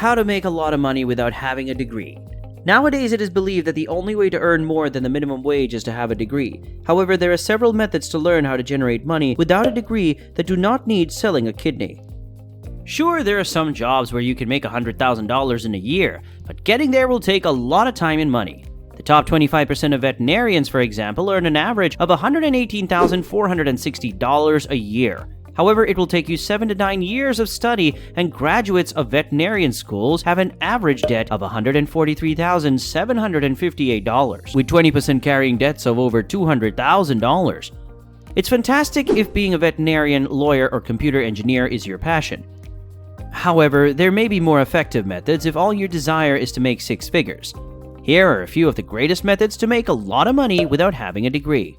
how to make a lot of money without having a degree. Nowadays, it is believed that the only way to earn more than the minimum wage is to have a degree. However, there are several methods to learn how to generate money without a degree that do not need selling a kidney. Sure, there are some jobs where you can make $100,000 in a year, but getting there will take a lot of time and money. The top 25% of veterinarians, for example, earn an average of $118,460 a year. However, it will take you 7 to 9 years of study, and graduates of veterinarian schools have an average debt of $143,758, with 20% carrying debts of over $200,000. It's fantastic if being a veterinarian, lawyer, or computer engineer is your passion. However, there may be more effective methods if all your desire is to make 6 figures. Here are a few of the greatest methods to make a lot of money without having a degree.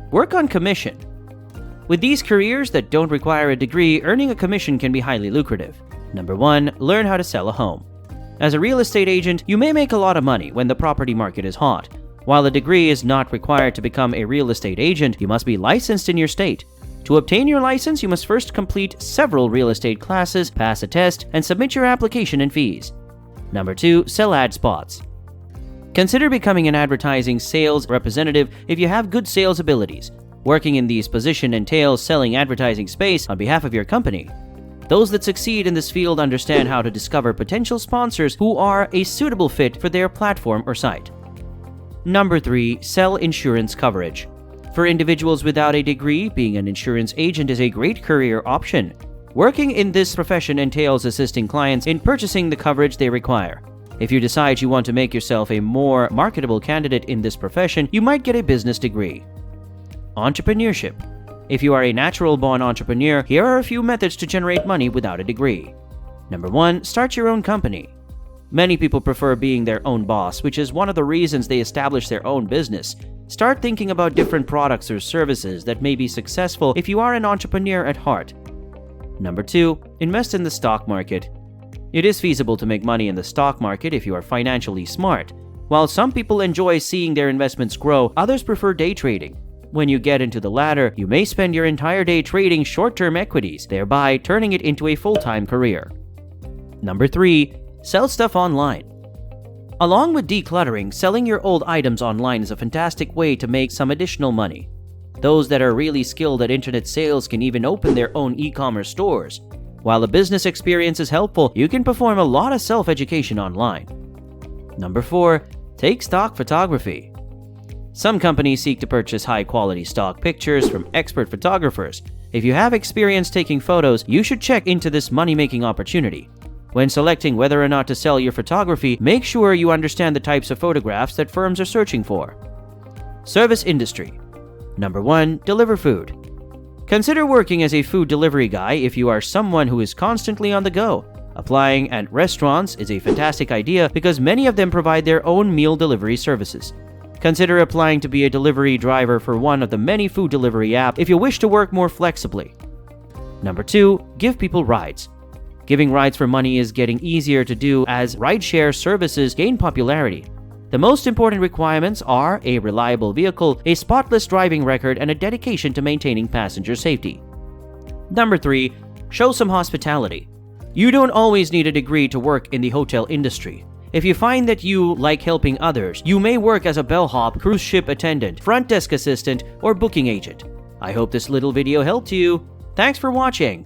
Work on commission. With these careers that don't require a degree, earning a commission can be highly lucrative. Number 1. Learn how to sell a home. As a real estate agent, you may make a lot of money when the property market is hot. While a degree is not required to become a real estate agent, you must be licensed in your state. To obtain your license, you must first complete several real estate classes, pass a test, and submit your application and fees. Number 2. Sell ad spots. Consider becoming an advertising sales representative if you have good sales abilities. Working in this position entails selling advertising space on behalf of your company. Those that succeed in this field understand how to discover potential sponsors who are a suitable fit for their platform or site. Number 3. Sell insurance coverage. For individuals without a degree, being an insurance agent is a great career option. Working in this profession entails assisting clients in purchasing the coverage they require. If you decide you want to make yourself a more marketable candidate in this profession, you might get a business degree. Entrepreneurship. If you are a natural-born entrepreneur, here are a few methods to generate money without a degree. Number 1. Start your own company. Many people prefer being their own boss, which is one of the reasons they establish their own business. Start thinking about different products or services that may be successful if you are an entrepreneur at heart. Number 2. Invest in the stock market. It is feasible to make money in the stock market if you are financially smart. While some people enjoy seeing their investments grow, others prefer day trading. When you get into the latter, you may spend your entire day trading short-term equities, thereby turning it into a full-time career. Number 3. Sell stuff online. Along with decluttering, selling your old items online is a fantastic way to make some additional money. Those that are really skilled at internet sales can even open their own e-commerce stores. While the business experience is helpful, you can perform a lot of self-education online. Number 4. Take stock photography. Some companies seek to purchase high-quality stock pictures from expert photographers. If you have experience taking photos, you should check into this money-making opportunity. When selecting whether or not to sell your photography, make sure you understand the types of photographs that firms are searching for. Service industry. Number 1. Deliver food. Consider working as a food delivery guy if you are someone who is constantly on the go. Applying at restaurants is a fantastic idea because many of them provide their own meal delivery services. Consider applying to be a delivery driver for one of the many food delivery apps if you wish to work more flexibly. Number 2. Give people rides. Giving rides for money is getting easier to do as rideshare services gain popularity. The most important requirements are a reliable vehicle, a spotless driving record, and a dedication to maintaining passenger safety. Number 3. Show some hospitality. You don't always need a degree to work in the hotel industry. If you find that you like helping others, you may work as a bellhop, cruise ship attendant, front desk assistant, or booking agent. I hope this little video helped you. Thanks for watching.